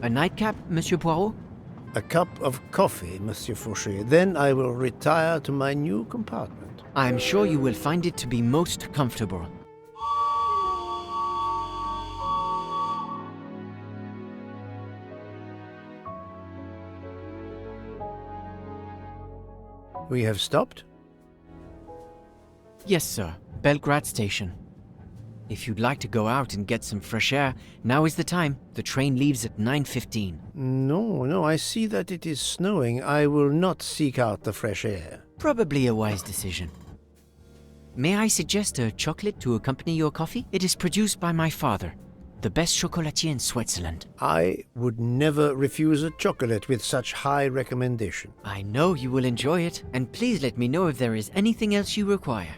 A nightcap, Monsieur Poirot? A cup of coffee, Monsieur Fauché. Then I will retire to my new compartment. I am sure you will find it to be most comfortable. We have stopped? Yes, sir. Belgrade Station. If you'd like to go out and get some fresh air, now is the time. The train leaves at 9:15. No, I see that it is snowing. I will not seek out the fresh air. Probably a wise decision. May I suggest a chocolate to accompany your coffee? It is produced by my father, the best chocolatier in Switzerland. I would never refuse a chocolate with such high recommendation. I know you will enjoy it, and please let me know if there is anything else you require.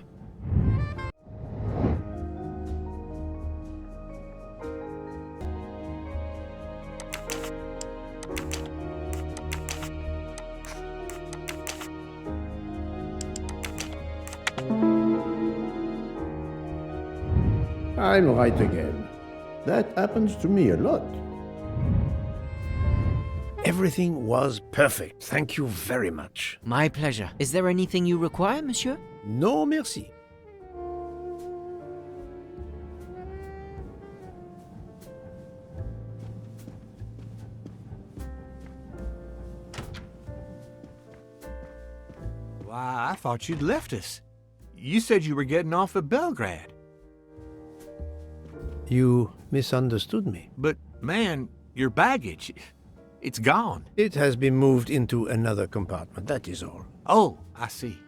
I'm right again. That happens to me a lot. Everything was perfect. Thank you very much. My pleasure. Is there anything you require, monsieur? No, merci. Why, I thought you'd left us. You said you were getting off at Belgrade. You misunderstood me. But, man, your baggage, it's gone. It has been moved into another compartment, that is all. Oh, I see.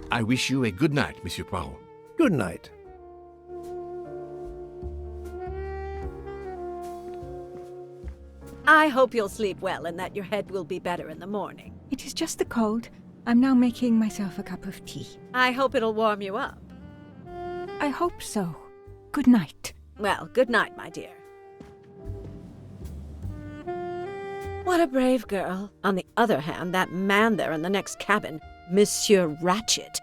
I wish you a good night, Monsieur Poirot. Good night. I hope you'll sleep well and that your head will be better in the morning. It is just the cold. I'm now making myself a cup of tea. I hope it'll warm you up. I hope so. Good night. Well, good night, my dear. What a brave girl. On the other hand, that man there in the next cabin, Monsieur Ratchet,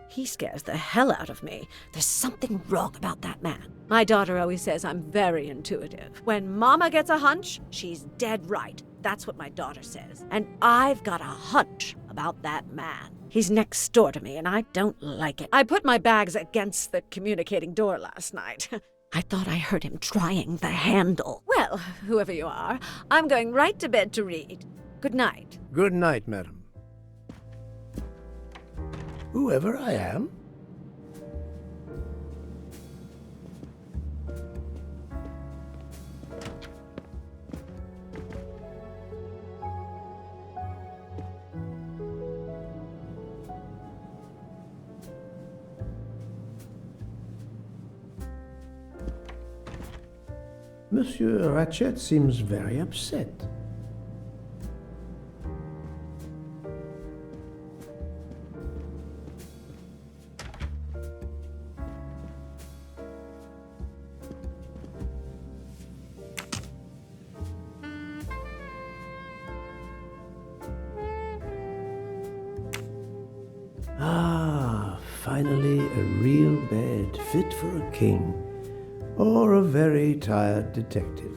he scares the hell out of me. There's something wrong about that man. My daughter always says I'm very intuitive. When Mama gets a hunch, she's dead right. That's what my daughter says. And I've got a hunch about that man. He's next door to me, and I don't like it. I put my bags against the communicating door last night. I thought I heard him trying the handle. Well, whoever you are, I'm going right to bed to read. Good night. Good night, madam. Whoever I am? Monsieur Ratchet seems very upset. Ah, finally a real bed fit for a king. Or a very tired detective.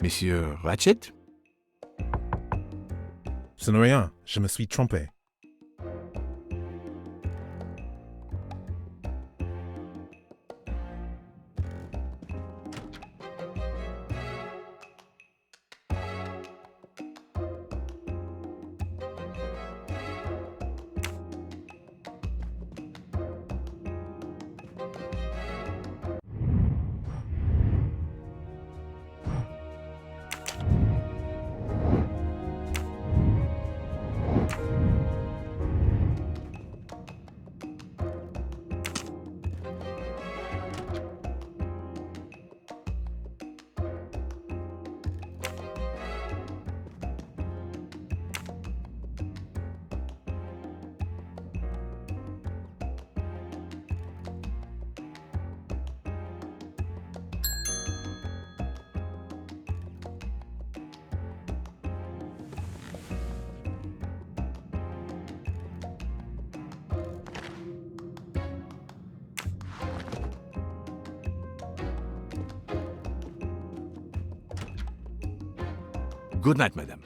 Monsieur Ratchet? Ce n'est rien, je me suis trompé. Good night, madame.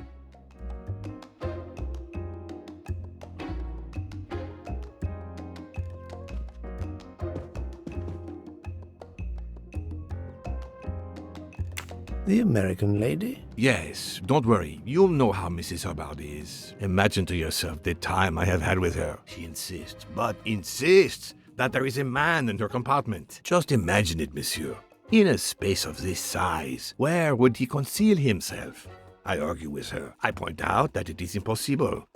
The American lady? Yes, don't worry. You'll know how Mrs. Hubbard is. Imagine to yourself the time I have had with her. She insists, but insists, that there is a man in her compartment. Just imagine it, monsieur. In a space of this size, where would he conceal himself? I argue with her. I point out that it is impossible.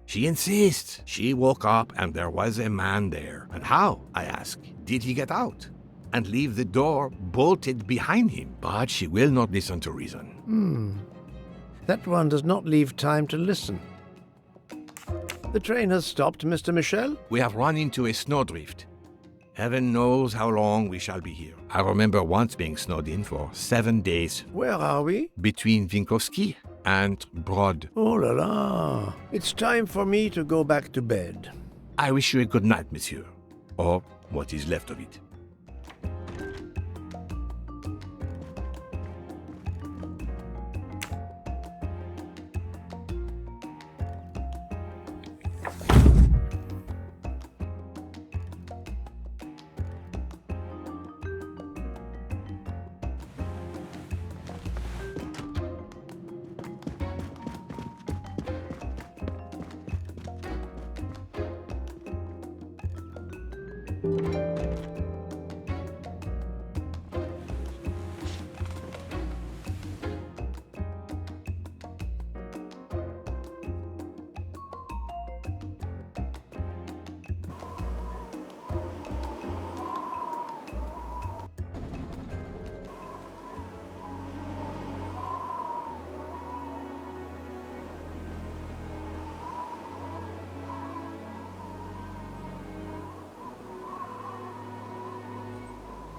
She insists. She woke up and there was a man there. And how, I ask, did he get out? And leave the door bolted behind him? But she will not listen to reason. That one does not leave time to listen. The train has stopped, Mr. Michel? We have run into a snowdrift. Heaven knows how long we shall be here. I remember once being snowed in for 7 days. Where are we? Between Vinkovsky and Brod. Oh la la. It's time for me to go back to bed. I wish you a good night, monsieur. Or what is left of it.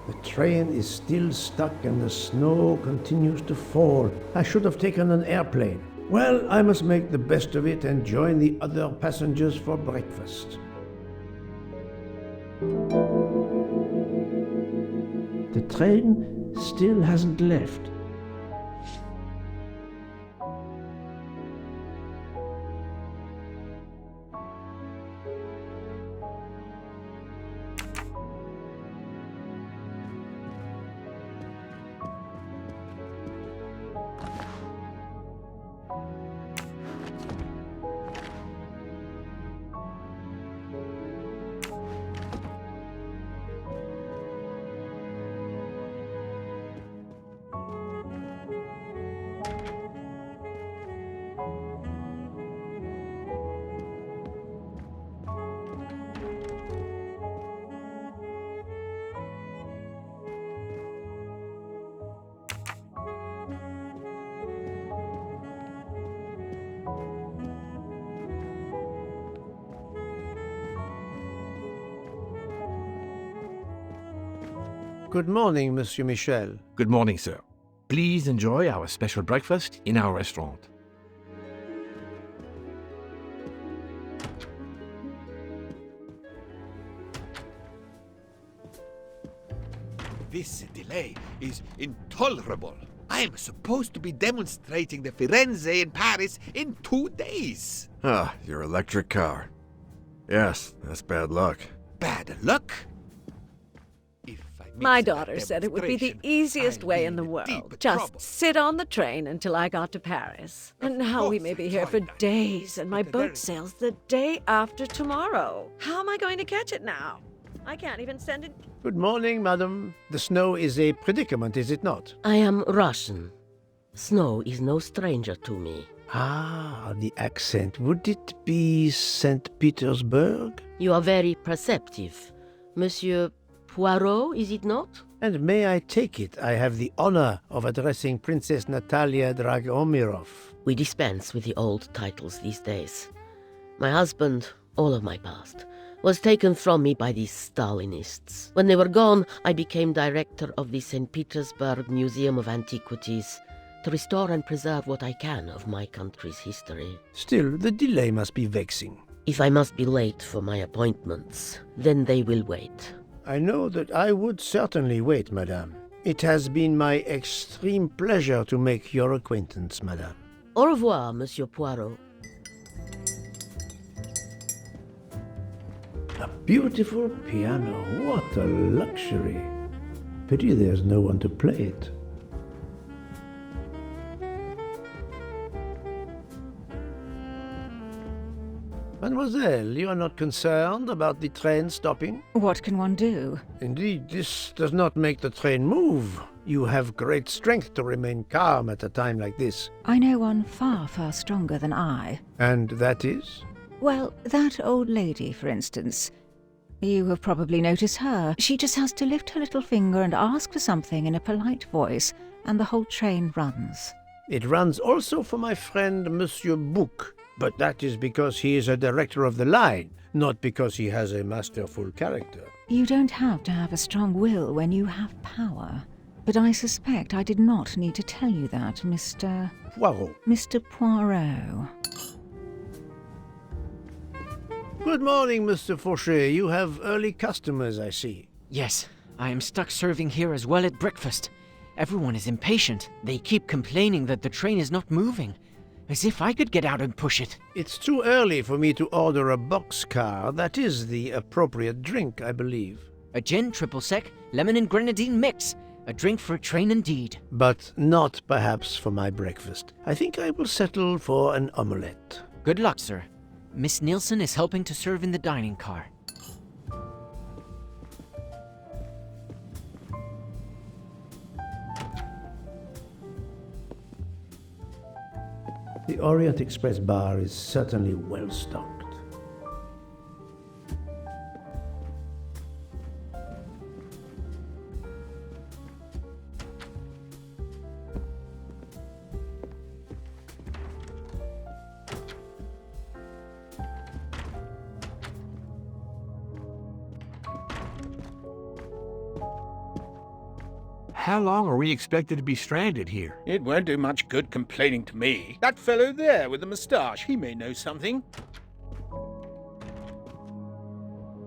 The train is still stuck and the snow continues to fall. I should have taken an airplane. Well, I must make the best of it and join the other passengers for breakfast. The train still hasn't left. Good morning, Monsieur Michel. Good morning, sir. Please enjoy our special breakfast in our restaurant. This delay is intolerable. I am supposed to be demonstrating the Firenze in Paris in 2 days. Ah, your electric car. Yes, that's bad luck. Bad luck? If I miss My that daughter said it would be the demonstration, easiest I'll way be in the deep world. trouble. Just sit on the train until I got to Paris. And now we may be here for days, and my boat sails the day after tomorrow. How am I going to catch it now? I can't even send it. Good morning, madam. The snow is a predicament, is it not? I am Russian. Snow is no stranger to me. Ah, the accent. Would it be St. Petersburg? You are very perceptive. Monsieur Poirot, is it not? And may I take it I have the honor of addressing Princess Natalia Dragomirov? We dispense with the old titles these days. My husband, all of my past, was taken from me by these Stalinists. When they were gone, I became director of the St. Petersburg Museum of Antiquities to restore and preserve what I can of my country's history. Still, the delay must be vexing. If I must be late for my appointments, then they will wait. I know that I would certainly wait, madame. It has been my extreme pleasure to make your acquaintance, madame. Au revoir, Monsieur Poirot. A beautiful piano. What a luxury. Pity there's no one to play it. Mademoiselle, you are not concerned about the train stopping? What can one do? Indeed, this does not make the train move. You have great strength to remain calm at a time like this. I know one far, far stronger than I. And that is? Well, that old lady, for instance. You have probably noticed her. She just has to lift her little finger and ask for something in a polite voice, and the whole train runs. It runs also for my friend Monsieur Bouc, but that is because he is a director of the line, not because he has a masterful character. You don't have to have a strong will when you have power. But I suspect I did not need to tell you that, Mr. Poirot. Mr. Poirot. Good morning, Mr. Fauchet. You have early customers, I see. Yes, I am stuck serving here as well at breakfast. Everyone is impatient. They keep complaining that the train is not moving. As if I could get out and push it. It's too early for me to order a boxcar. That is the appropriate drink, I believe. A gin triple sec, lemon and grenadine mix. A drink for a train indeed. But not perhaps for my breakfast. I think I will settle for an omelette. Good luck, sir. Miss Nielsen is helping to serve in the dining car. The Orient Express bar is certainly well stocked. How long are we expected to be stranded here? It won't do much good complaining to me. That fellow there with the moustache, he may know something.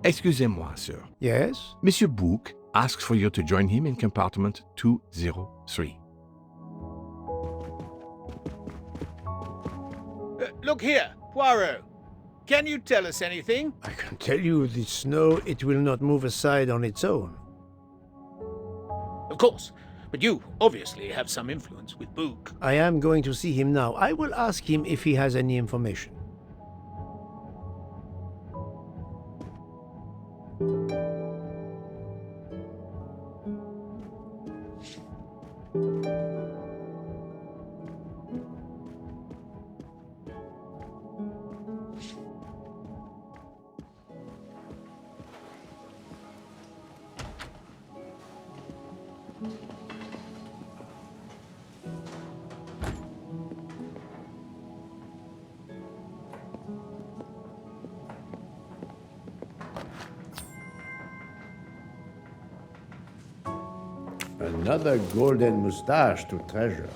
Excusez-moi, sir. Yes? Monsieur Bouc asks for you to join him in compartment 203. Look here, Poirot. Can you tell us anything? I can tell you the snow, it will not move aside on its own. Of course, but you obviously have some influence with Bouc. I am going to see him now. I will ask him if he has any information. Another golden moustache to treasure.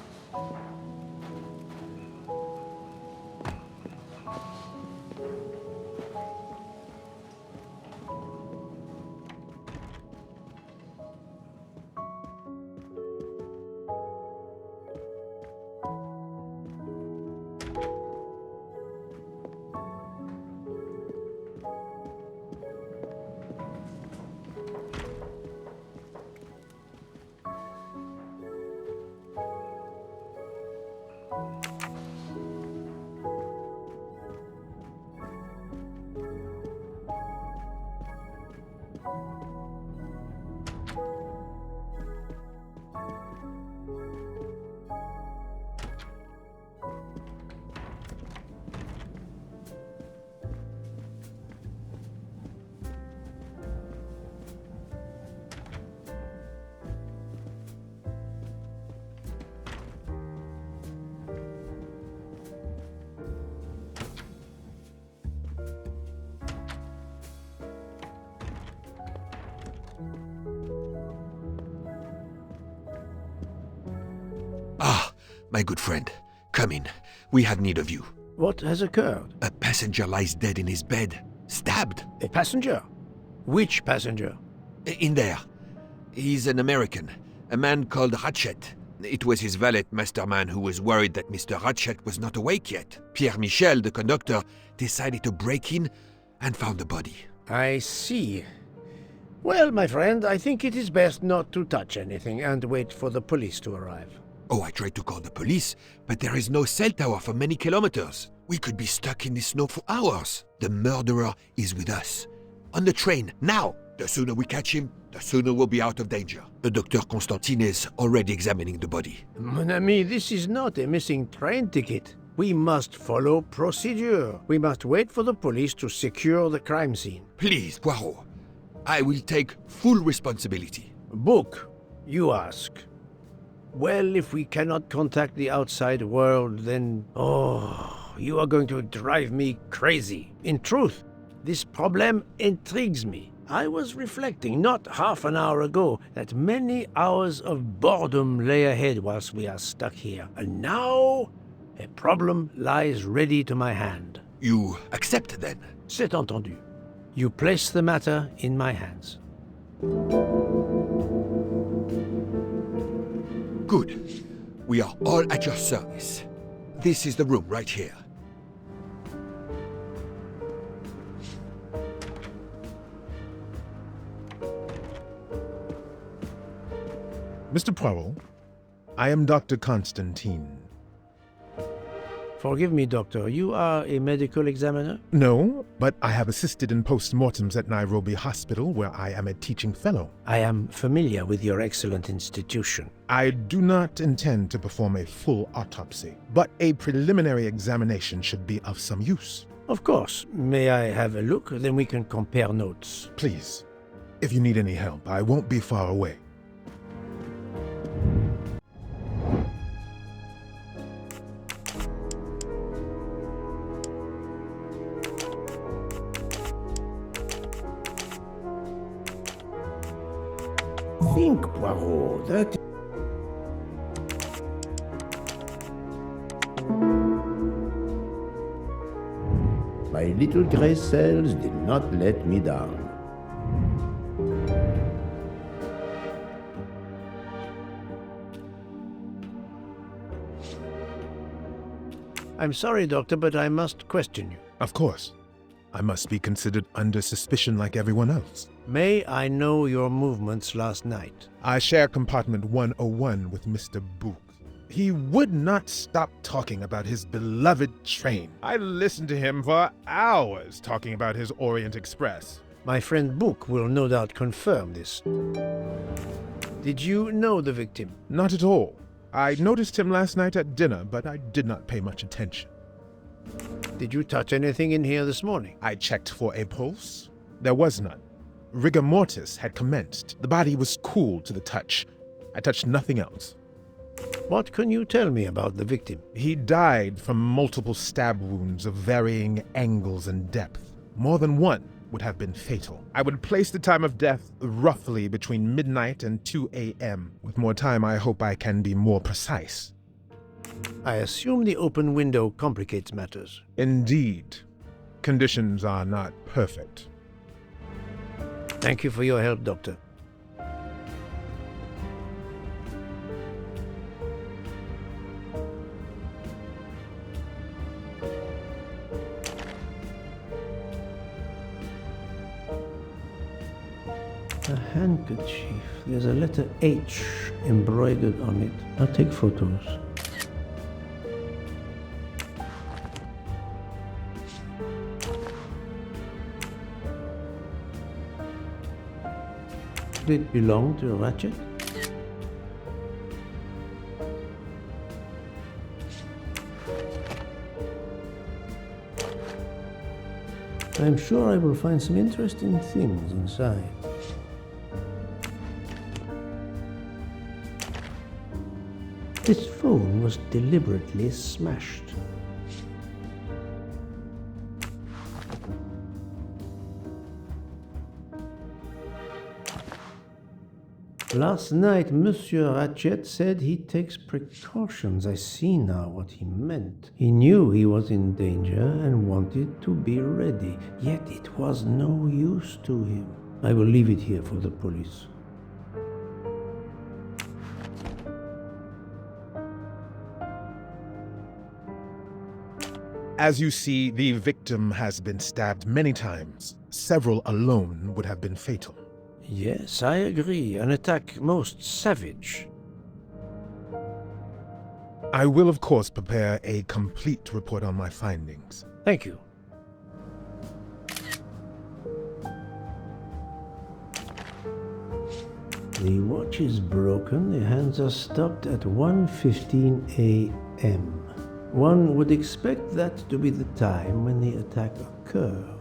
Ah, my good friend, come in. We have need of you. What has occurred? A passenger lies dead in his bed, stabbed. A passenger? Which passenger? In there. He's an American, a man called Ratchet. It was his valet, Masterman, who was worried that Mr. Ratchet was not awake yet. Pierre Michel, the conductor, decided to break in and found the body. I see. Well, my friend, I think it is best not to touch anything and wait for the police to arrive. Oh, I tried to call the police, but there is no cell tower for many kilometers. We could be stuck in the snow for hours. The murderer is with us. On the train, now! The sooner we catch him, the sooner we'll be out of danger. Dr. Constantine is already examining the body. Mon ami, this is not a missing train ticket. We must follow procedure. We must wait for the police to secure the crime scene. Please, Poirot. I will take full responsibility. Book, you ask. Well, if we cannot contact the outside world, then... Oh, you are going to drive me crazy. In truth, this problem intrigues me. I was reflecting not half an hour ago that many hours of boredom lay ahead whilst we are stuck here. And now, a problem lies ready to my hand. You accept, then? C'est entendu. You place the matter in my hands. Good. We are all at your service. This is the room right here. Mr. Poirot, I am Dr. Constantine. Forgive me, Doctor. You are a medical examiner? No, but I have assisted in post-mortems at Nairobi Hospital, where I am a teaching fellow. I am familiar with your excellent institution. I do not intend to perform a full autopsy, but a preliminary examination should be of some use. Of course. May I have a look? Then we can compare notes. Please. If you need any help, I won't be far away. Think, Poirot, that... My little grey cells did not let me down. I'm sorry, Doctor, but I must question you. Of course. I must be considered under suspicion like everyone else. May I know your movements last night? I share compartment 101 with Mr. Book. He would not stop talking about his beloved train. I listened to him for hours talking about his Orient Express. My friend Book will no doubt confirm this. Did you know the victim? Not at all. I noticed him last night at dinner, but I did not pay much attention. Did you touch anything in here this morning? I checked for a pulse. There was none. Rigor mortis had commenced. The body was cool to the touch. I touched nothing else. What can you tell me about the victim? He died from multiple stab wounds of varying angles and depth. More than one would have been fatal. I would place the time of death roughly between midnight and 2 a.m. With more time, I hope I can be more precise. I assume the open window complicates matters. Indeed. Conditions are not perfect. Thank you for your help, Doctor. A handkerchief. There's a letter H embroidered on it. I'll take photos. Did it belong to Ratchet? I'm sure I will find some interesting things inside. This phone was deliberately smashed. Last night, Monsieur Ratchet said he takes precautions. I see now what he meant. He knew he was in danger and wanted to be ready, yet it was no use to him. I will leave it here for the police. As you see, the victim has been stabbed many times. Several alone would have been fatal. Yes, I agree. An attack most savage. I will, of course, prepare a complete report on my findings. Thank you. The watch is broken. The hands are stopped at 1:15 a.m. One would expect that to be the time when the attack occurred.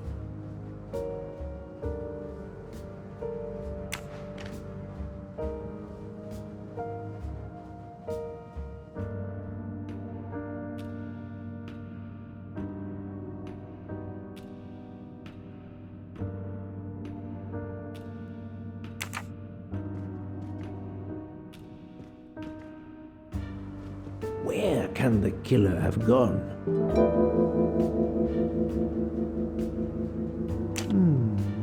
Where can the killer have gone?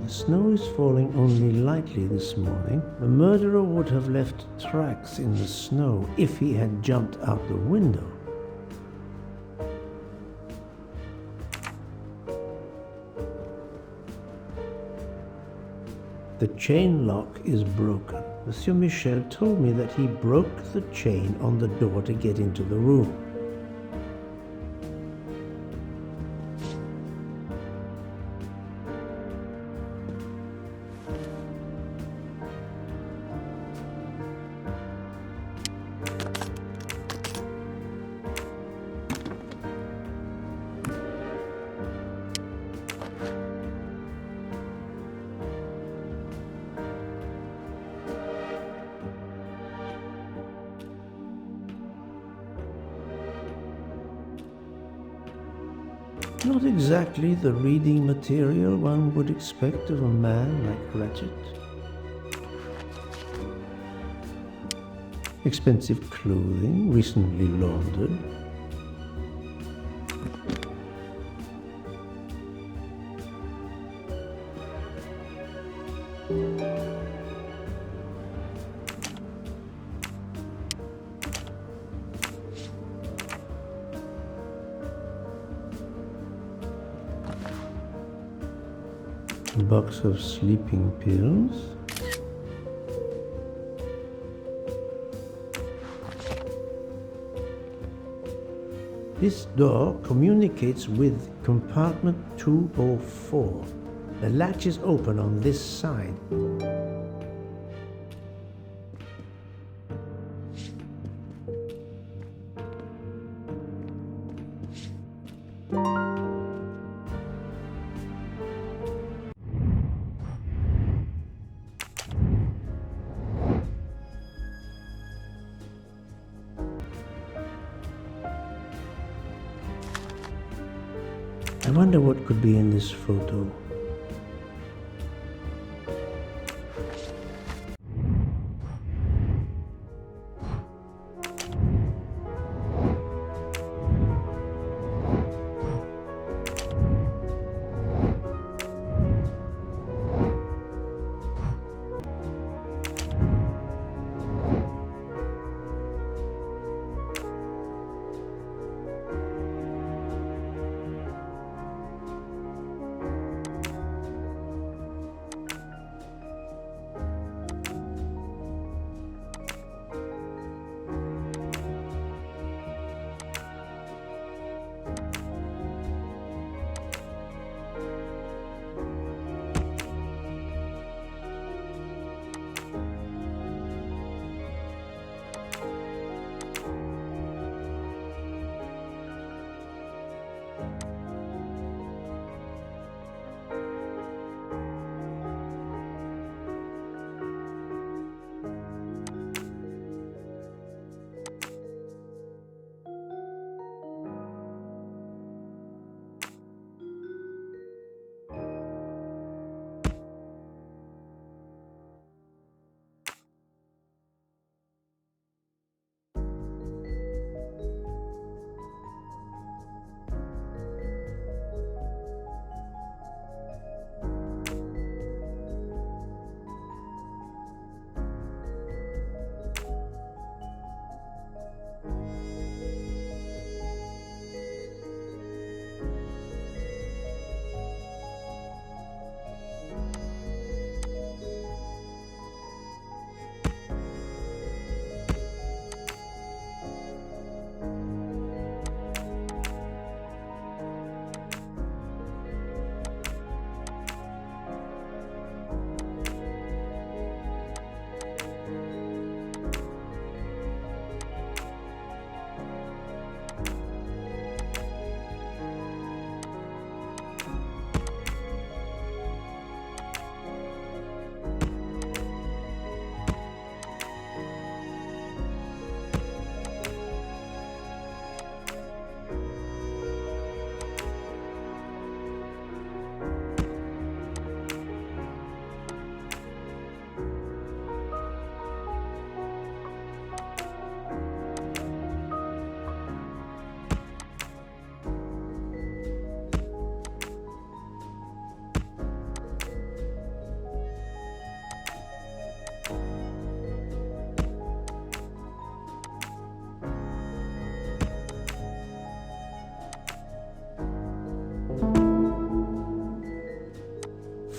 The snow is falling only lightly this morning. The murderer would have left tracks in the snow if he had jumped out the window. The chain lock is broken. Monsieur Michel told me that he broke the chain on the door to get into the room. Not exactly the reading material one would expect of a man like Ratchet. Expensive clothing, recently laundered. A box of sleeping pills. This door communicates with compartment 204. The latch is open on this side. I wonder what could be in this photo.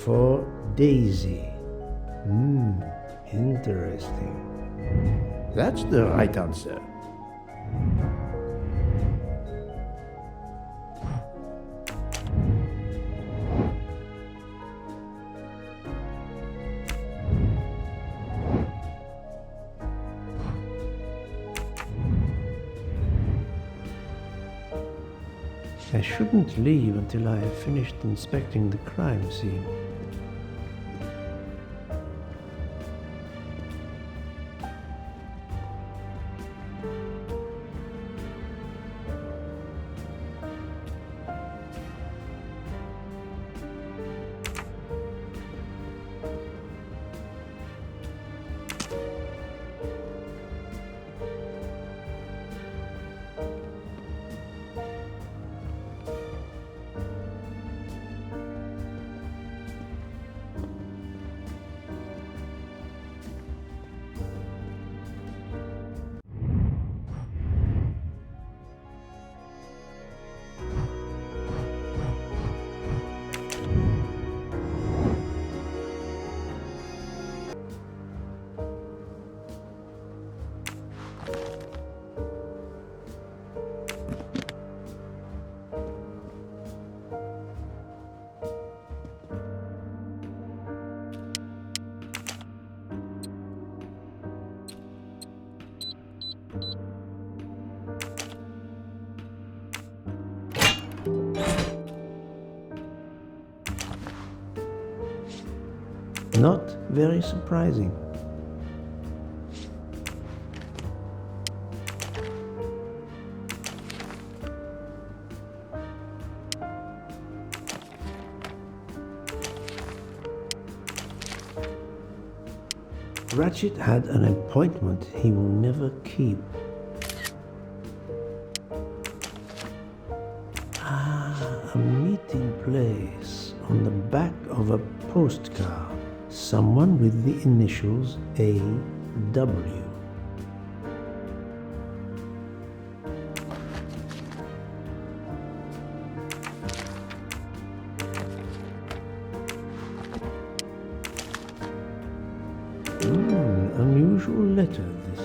for Daisy. Interesting. That's the right answer. I shouldn't leave until I have finished inspecting the crime scene. Not very surprising. Ratchet had an appointment he will never keep. A meeting place on the back of a postcard. Someone with the initials A.W. Unusual letter, this.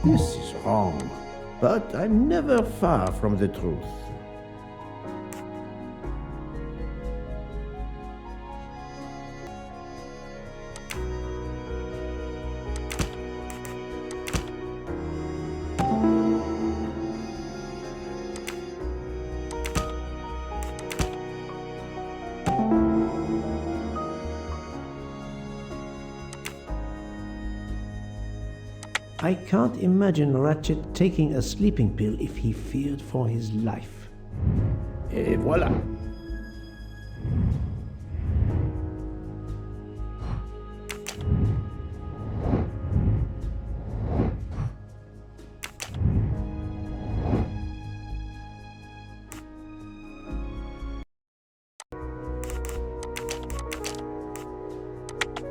This is wrong, but I'm never far from the truth. I can't imagine Ratchet taking a sleeping pill if he feared for his life. Et voilà!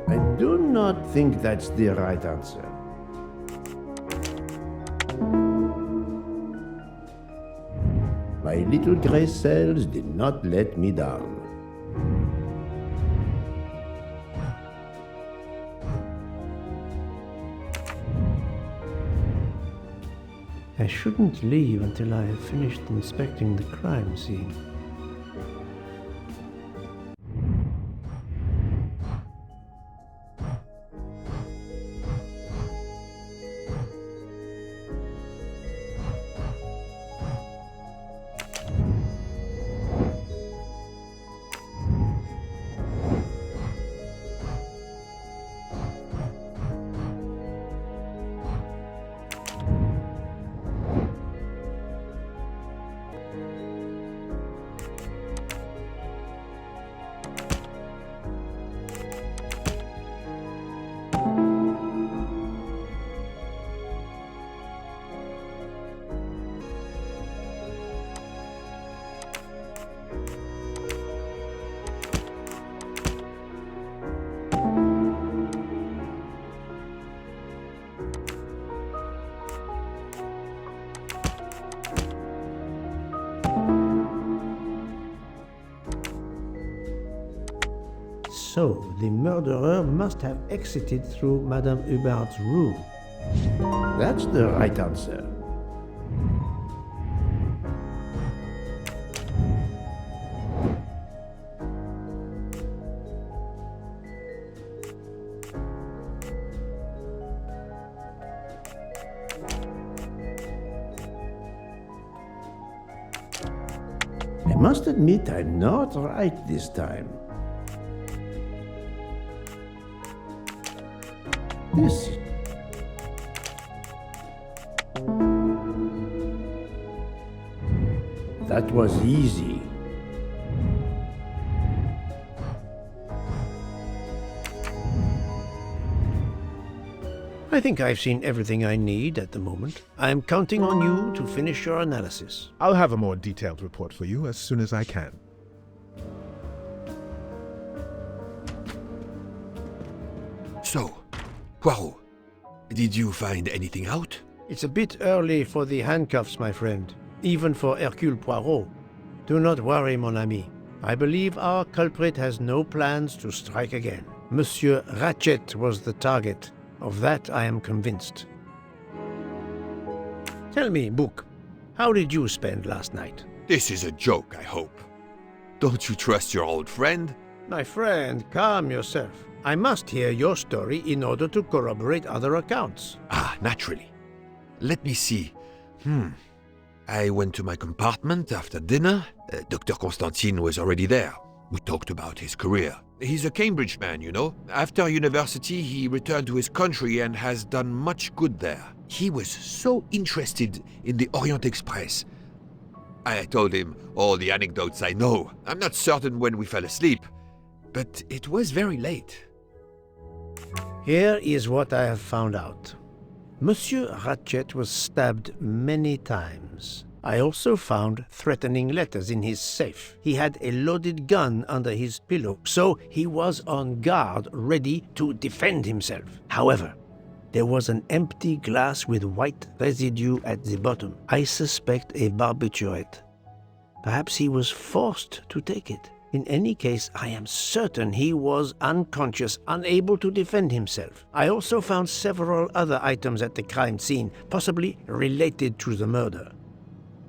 I do not think that's the right answer. My little gray cells did not let me down. I shouldn't leave until I have finished inspecting the crime scene. So, the murderer must have exited through Madame Hubbard's room. That's the right answer. I must admit I'm not right this time. This. That was easy. I think I've seen everything I need at the moment. I'm counting on you to finish your analysis. I'll have a more detailed report for you as soon as I can. So, Poirot, did you find anything out? It's a bit early for the handcuffs, my friend. Even for Hercule Poirot. Do not worry, mon ami. I believe our culprit has no plans to strike again. Monsieur Ratchet was the target. Of that I am convinced. Tell me, Book, how did you spend last night? This is a joke, I hope. Don't you trust your old friend? My friend, calm yourself. I must hear your story in order to corroborate other accounts. Ah, naturally. Let me see. I went to my compartment after dinner. Dr. Constantine was already there. We talked about his career. He's a Cambridge man, you know. After university, he returned to his country and has done much good there. He was so interested in the Orient Express. I told him all the anecdotes I know. I'm not certain when we fell asleep, but it was very late. Here is what I have found out. Monsieur Ratchet was stabbed many times. I also found threatening letters in his safe. He had a loaded gun under his pillow, so he was on guard, ready to defend himself. However, there was an empty glass with white residue at the bottom. I suspect a barbiturate. Perhaps he was forced to take it. In any case, I am certain he was unconscious, unable to defend himself. I also found several other items at the crime scene, possibly related to the murder.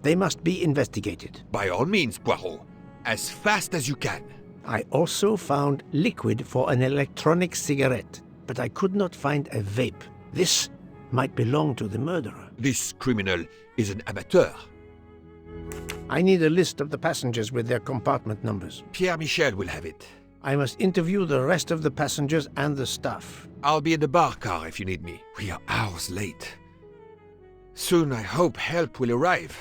They must be investigated. By all means, Poirot. As fast as you can. I also found liquid for an electronic cigarette, but I could not find a vape. This might belong to the murderer. This criminal is an amateur. I need a list of the passengers with their compartment numbers. Pierre Michel will have it. I must interview the rest of the passengers and the staff. I'll be in the bar car if you need me. We are hours late. Soon I hope help will arrive.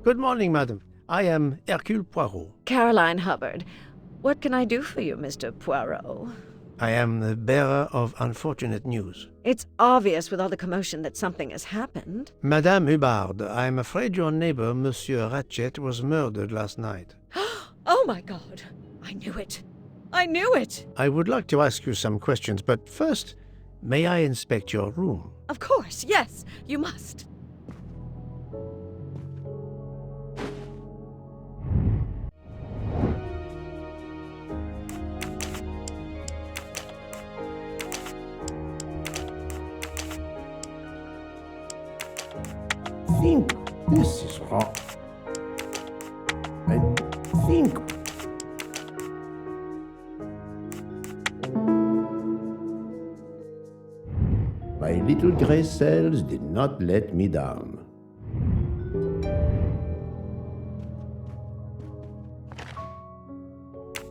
Good morning, madam. I am Hercule Poirot. Caroline Hubbard. What can I do for you, Mr. Poirot? I am the bearer of unfortunate news. It's obvious with all the commotion that something has happened. Madame Hubbard, I am afraid your neighbor, Monsieur Ratchet, was murdered last night. Oh my God! I knew it! I knew it! I would like to ask you some questions, but first, may I inspect your room? Of course, yes, you must. I think this is wrong. I think. My little gray cells did not let me down.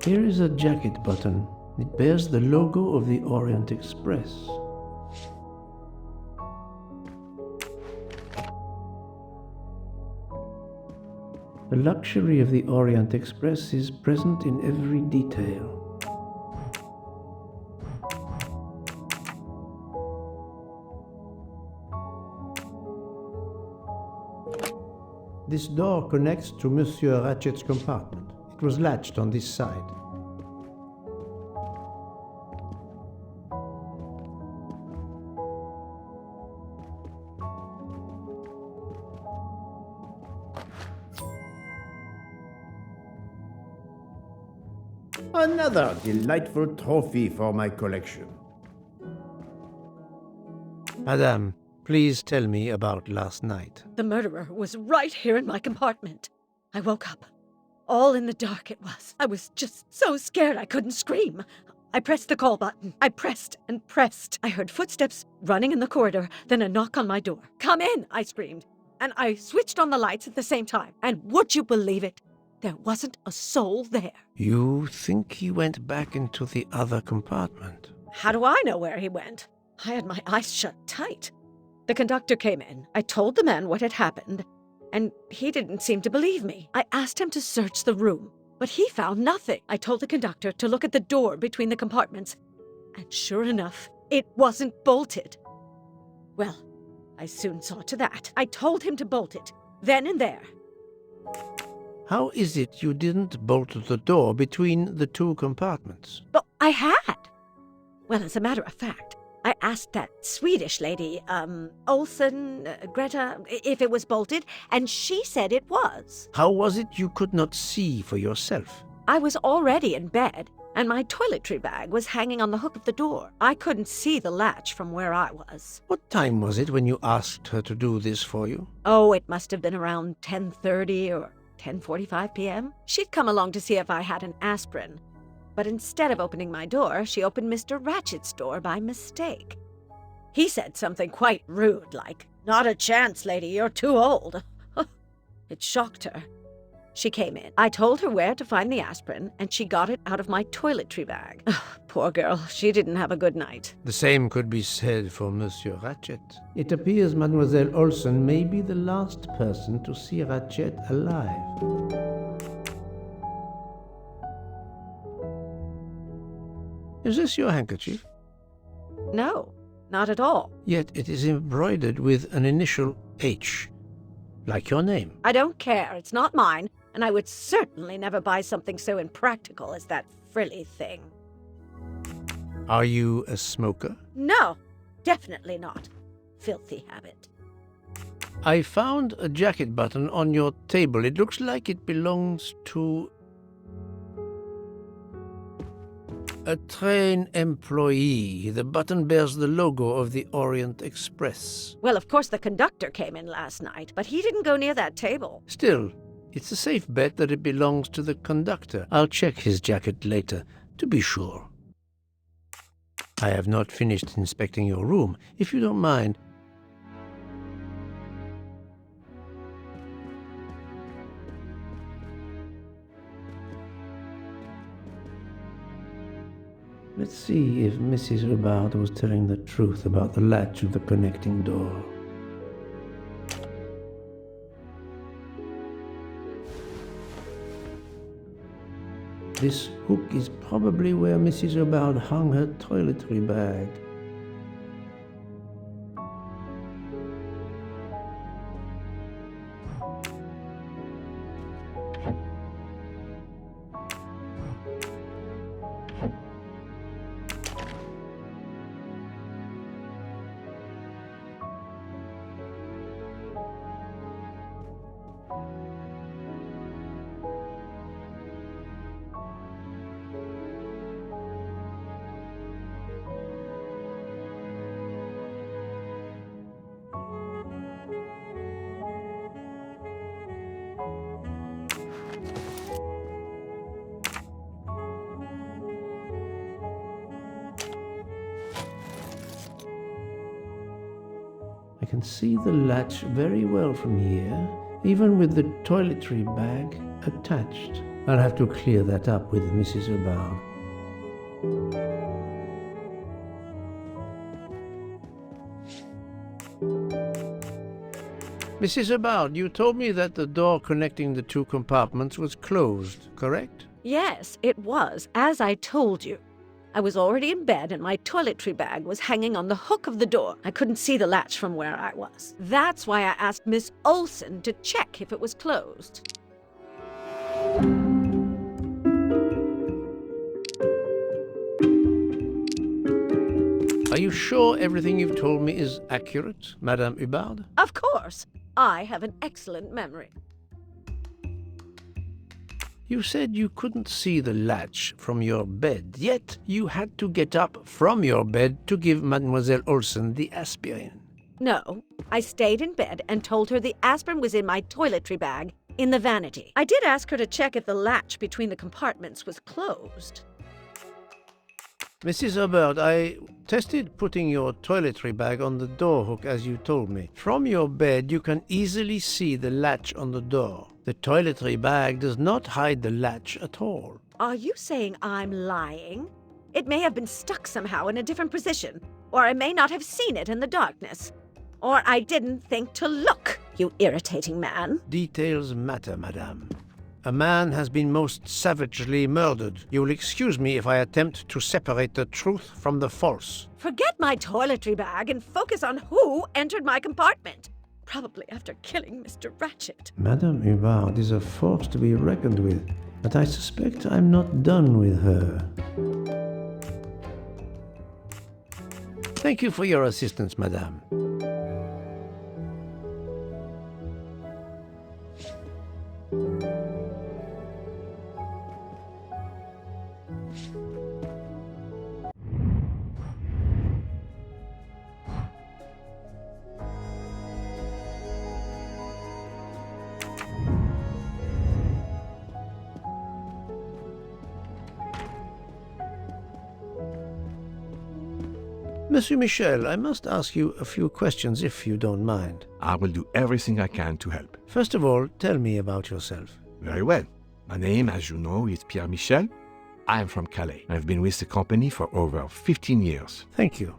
Here is a jacket button. It bears the logo of the Orient Express. The luxury of the Orient Express is present in every detail. This door connects to Monsieur Ratchet's compartment. It was latched on this side. Another delightful trophy for my collection. Madame, please tell me about last night. The murderer was right here in my compartment. I woke up. All in the dark it was. I was just so scared I couldn't scream. I pressed the call button. I pressed and pressed. I heard footsteps running in the corridor, then a knock on my door. "Come in," I screamed. And I switched on the lights at the same time. And would you believe it? There wasn't a soul there. You think he went back into the other compartment? How do I know where he went? I had my eyes shut tight. The conductor came in. I told the man what had happened, and he didn't seem to believe me. I asked him to search the room, but he found nothing. I told the conductor to look at the door between the compartments, and sure enough, it wasn't bolted. Well, I soon saw to that. I told him to bolt it, then and there. How is it you didn't bolt the door between the two compartments? But I had. Well, as a matter of fact, I asked that Swedish lady, Olsen, Greta, if it was bolted, and she said it was. How was it you could not see for yourself? I was already in bed, and my toiletry bag was hanging on the hook of the door. I couldn't see the latch from where I was. What time was it when you asked her to do this for you? Oh, it must have been around 10:30 or 10:45 p.m. She'd come along to see if I had an aspirin. But instead of opening my door, she opened Mr. Ratchet's door by mistake. He said something quite rude, like, "Not a chance, lady, you're too old." It shocked her. She came in. I told her where to find the aspirin, and she got it out of my toiletry bag. Poor girl, she didn't have a good night. The same could be said for Monsieur Ratchet. It appears Mademoiselle Olsen may be the last person to see Ratchet alive. Is this your handkerchief? No, not at all. Yet it is embroidered with an initial H, like your name. I don't care. It's not mine, and I would certainly never buy something so impractical as that frilly thing. Are you a smoker? No, definitely not. Filthy habit. I found a jacket button on your table. It looks like it belongs to a train employee. The button bears the logo of the Orient Express. Well, of course the conductor came in last night, but he didn't go near that table. Still, it's a safe bet that it belongs to the conductor. I'll check his jacket later, to be sure. I have not finished inspecting your room. If you don't mind, let's see if Mrs. Hubbard was telling the truth about the latch of the connecting door. This hook is probably where Mrs. Hubbard hung her toiletry bag. I can see the latch very well from here, even with the toiletry bag attached. I'll have to clear that up with Mrs. Hubbard. Mrs. Hubbard, you told me that the door connecting the two compartments was closed, correct? Yes, it was, as I told you. I was already in bed and my toiletry bag was hanging on the hook of the door. I couldn't see the latch from where I was. That's why I asked Miss Olsen to check if it was closed. Are you sure everything you've told me is accurate, Madame Hubbard? Of course. I have an excellent memory. You said you couldn't see the latch from your bed, yet you had to get up from your bed to give Mademoiselle Olsen the aspirin. No, I stayed in bed and told her the aspirin was in my toiletry bag in the vanity. I did ask her to check if the latch between the compartments was closed. Mrs. Hubbard, I tested putting your toiletry bag on the door hook as you told me. From your bed, you can easily see the latch on the door. The toiletry bag does not hide the latch at all. Are you saying I'm lying? It may have been stuck somehow in a different position, or I may not have seen it in the darkness. Or I didn't think to look, you irritating man. Details matter, madame. A man has been most savagely murdered. You will excuse me if I attempt to separate the truth from the false. Forget my toiletry bag and focus on who entered my compartment. Probably after killing Mr. Ratchet. Madame Hubbard is a force to be reckoned with, but I suspect I'm not done with her. Thank you for your assistance, madame. Monsieur Michel, I must ask you a few questions if you don't mind. I will do everything I can to help. First of all, tell me about yourself. Very well. My name, as you know, is Pierre Michel. I am from Calais. I've been with the company for over 15 years. Thank you.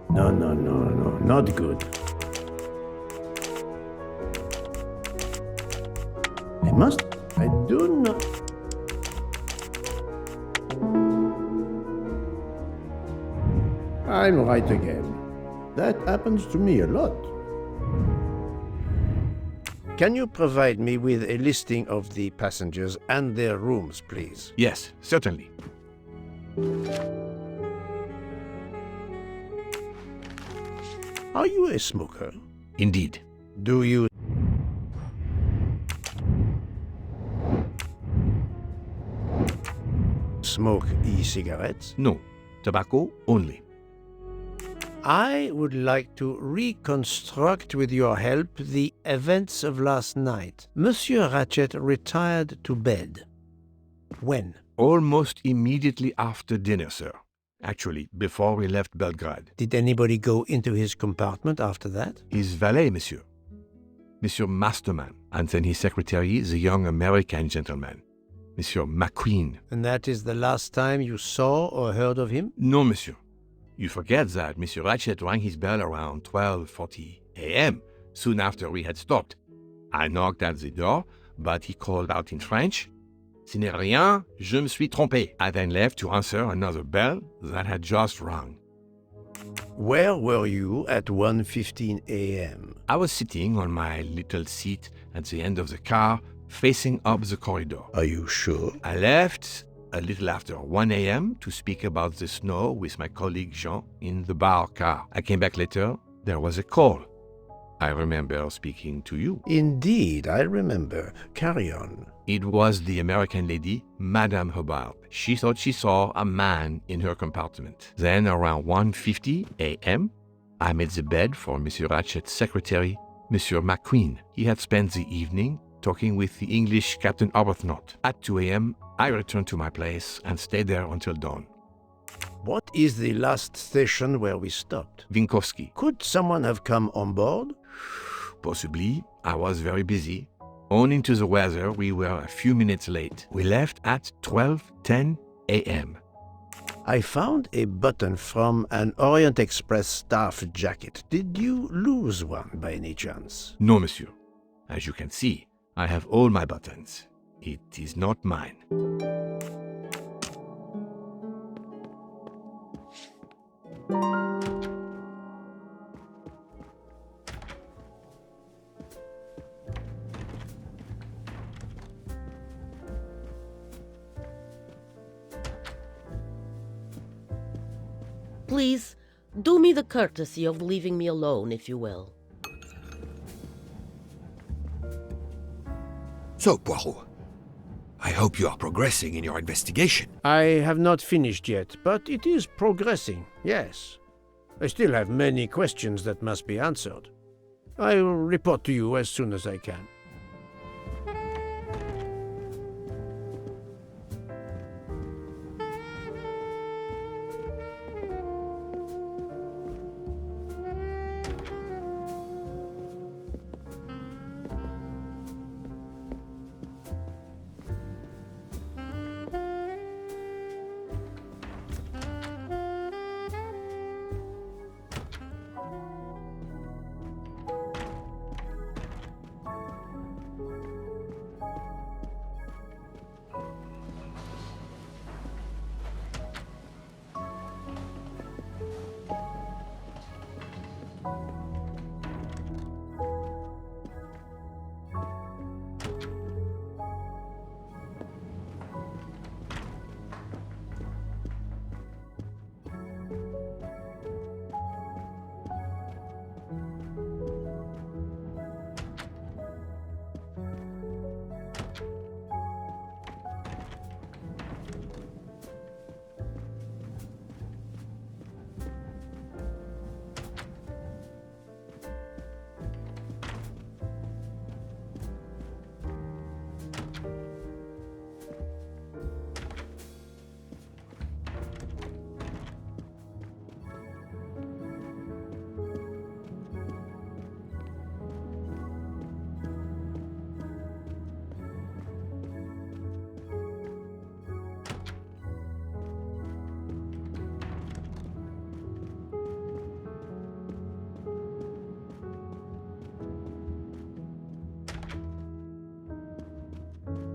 No, not good. I do not... I'm right again. That happens to me a lot. Can you provide me with a listing of the passengers and their rooms, please? Yes, certainly. Are you a smoker? Indeed. Do you smoke e-cigarettes? No, tobacco only. I would like to reconstruct with your help the events of last night. Monsieur Ratchet retired to bed. When? Almost immediately after dinner, sir. Actually, before we left Belgrade. Did anybody go into his compartment after that? His valet, monsieur. Monsieur Masterman, and then his secretary, the young American gentleman, Monsieur McQueen. And that is the last time you saw or heard of him? No, monsieur. You forget that Monsieur Ratchet rang his bell around 12:40 a.m., soon after we had stopped. I knocked at the door, but he called out in French, "Ce n'est rien, je me suis trompé." I then left to answer another bell that had just rung. Where were you at 1:15 a.m.? I was sitting on my little seat at the end of the car, facing up the corridor. Are you sure? I left a little after 1 a.m. to speak about the snow with my colleague Jean in the bar car. I came back later. There was a call. I remember speaking to you. Indeed, I remember. Carry on. It was the American lady, Madame Hubbard. She thought she saw a man in her compartment. Then, around 1:50 a.m., I made the bed for Monsieur Ratchet's secretary, Monsieur McQueen. He had spent the evening talking with the English Captain Arbuthnot. At 2 a.m., I returned to my place and stayed there until dawn. What is the last station where we stopped? Vinkovsky. Could someone have come on board? Possibly. I was very busy. Owing to the weather, we were a few minutes late. We left at 12:10 a.m. I found a button from an Orient Express staff jacket. Did you lose one by any chance? No, monsieur. As you can see, I have all my buttons. It is not mine. Please, do me the courtesy of leaving me alone, if you will. So, Poirot, I hope you are progressing in your investigation. I have not finished yet, but it is progressing, yes. I still have many questions that must be answered. I will report to you as soon as I can.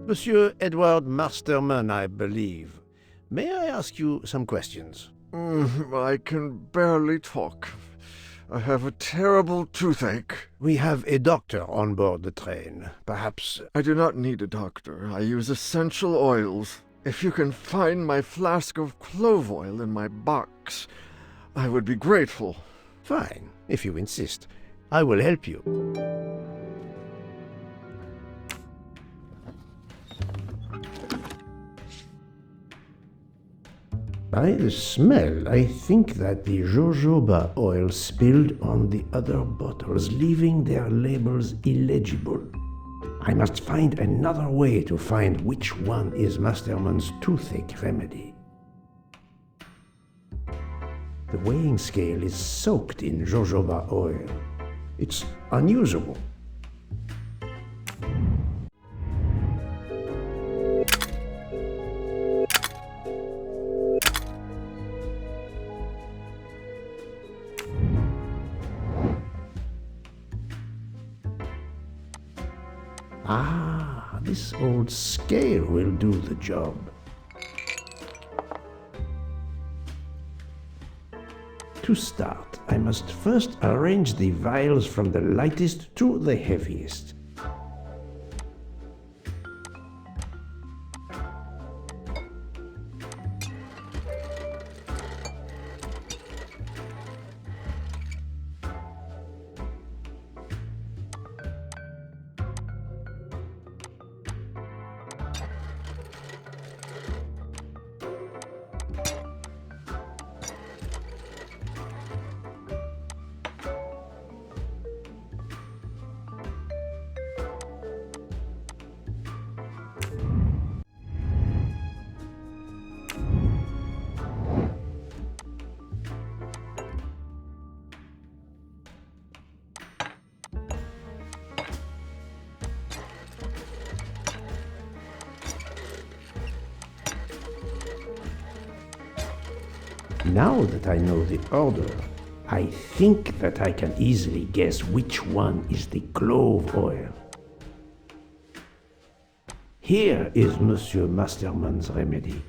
Monsieur Edward Masterman, I believe. May I ask you some questions? I can barely talk. I have a terrible toothache. We have a doctor on board the train. Perhaps... I do not need a doctor. I use essential oils. If you can find my flask of clove oil in my box, I would be grateful. Fine, if you insist. I will help you. By the smell, I think that the jojoba oil spilled on the other bottles, leaving their labels illegible. I must find another way to find which one is Masterman's toothache remedy. The weighing scale is soaked in jojoba oil. It's unusable. Ah, this old scale will do the job. To start, I must first arrange the vials from the lightest to the heaviest. Now that I know the order, I think that I can easily guess which one is the clove oil. Here is Monsieur Masterman's remedy.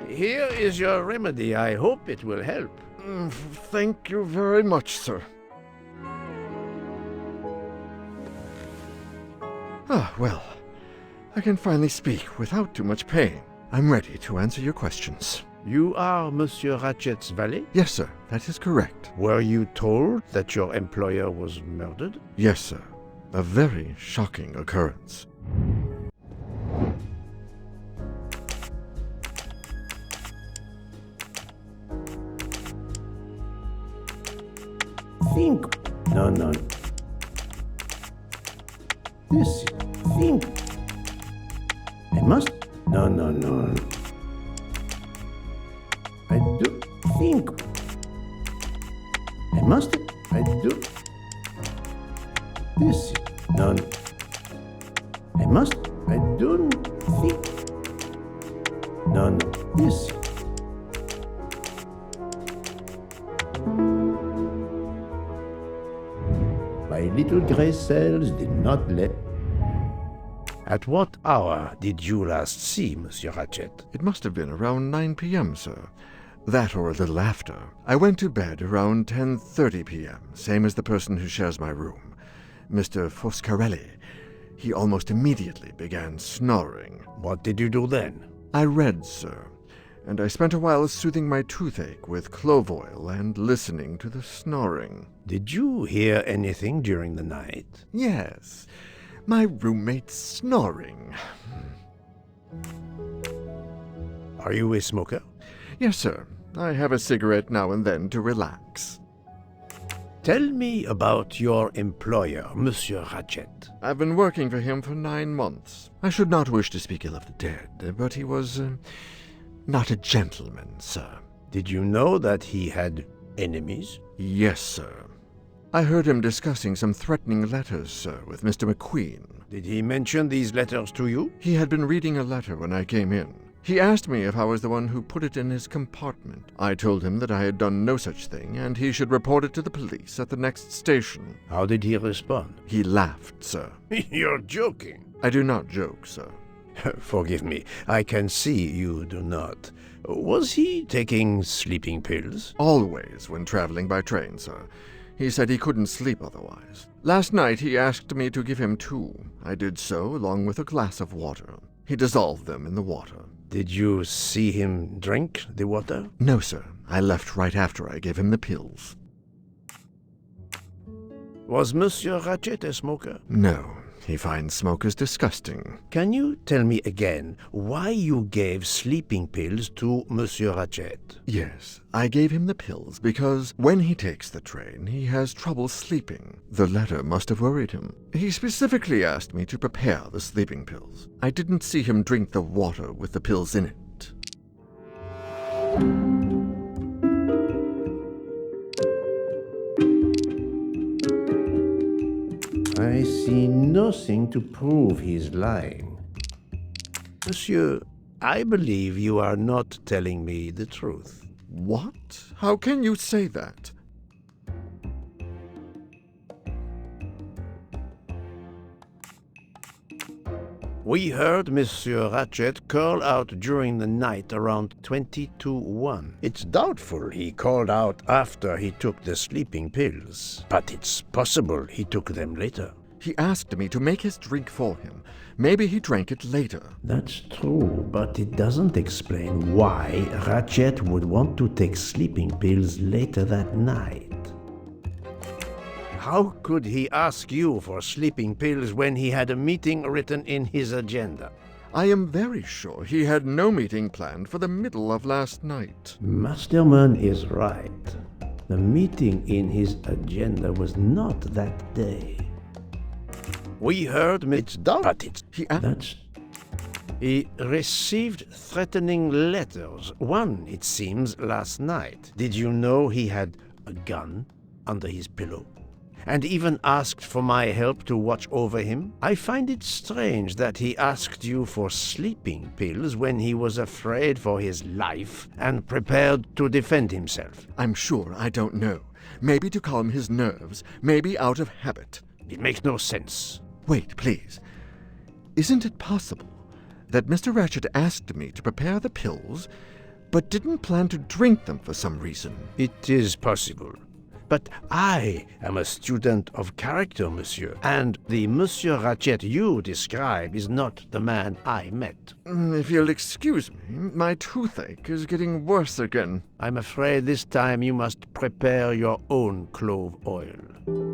Here is your remedy. I hope it will help. Thank you very much, sir. Ah, well, I can finally speak without too much pain. I'm ready to answer your questions. You are Monsieur Ratchet's valet? Yes, sir, that is correct. Were you told that your employer was murdered? Yes, sir. A very shocking occurrence. Think. No. This. Think. I must. No. I do think. I must. I do. This. No. I must. I do think. No. This. My little gray cells did not let. At what hour did you last see Monsieur Ratchet? It must have been around 9 p.m., sir. That or a little after. I went to bed around 10:30 p.m., same as the person who shares my room, Mr. Foscarelli. He almost immediately began snoring. What did you do then? I read, sir, and I spent a while soothing my toothache with clove oil and listening to the snoring. Did you hear anything during the night? Yes, my roommate's snoring. Are you a smoker? Yes, sir. I have a cigarette now and then to relax. Tell me about your employer, Monsieur Ratchet. I've been working for him for 9 months. I should not wish to speak ill of the dead, but he was not a gentleman, sir. Did you know that he had enemies? Yes, sir. I heard him discussing some threatening letters, sir, with Mr. McQueen. Did he mention these letters to you? He had been reading a letter when I came in. He asked me if I was the one who put it in his compartment. I told him that I had done no such thing, and he should report it to the police at the next station. How did he respond? He laughed, sir. You're joking. I do not joke, sir. Forgive me, I can see you do not. Was he taking sleeping pills? Always when traveling by train, sir. He said he couldn't sleep otherwise. Last night he asked me to give him 2. I did so, along with a glass of water. He dissolved them in the water. Did you see him drink the water? No, sir. I left right after I gave him the pills. Was Monsieur Ratchet a smoker? No. He finds smokers disgusting. Can you tell me again why you gave sleeping pills to Monsieur Ratchet? Yes, I gave him the pills because when he takes the train, he has trouble sleeping. The letter must have worried him. He specifically asked me to prepare the sleeping pills. I didn't see him drink the water with the pills in it. I see nothing to prove he's lying. Monsieur, I believe you are not telling me the truth. What? How can you say that? We heard Monsieur Ratchet call out during the night around 20:01. It's doubtful he called out after he took the sleeping pills, but it's possible he took them later. He asked me to make his drink for him. Maybe he drank it later. That's true, but it doesn't explain why Ratchet would want to take sleeping pills later that night. How could he ask you for sleeping pills when he had a meeting written in his agenda? I am very sure he had no meeting planned for the middle of last night. Masterman is right. The meeting in his agenda was not that day. We heard it's done, but it's... He received threatening letters, one, it seems, last night. Did you know he had a gun under his pillow? And even asked for my help to watch over him? I find it strange that he asked you for sleeping pills when he was afraid for his life and prepared to defend himself. I'm sure I don't know. Maybe to calm his nerves, maybe out of habit. It makes no sense. Wait, please. Isn't it possible that Mr. Ratchet asked me to prepare the pills, but didn't plan to drink them for some reason? It is possible. But I am a student of character, monsieur, and the Monsieur Ratchet you describe is not the man I met. If you'll excuse me, my toothache is getting worse again. I'm afraid this time you must prepare your own clove oil.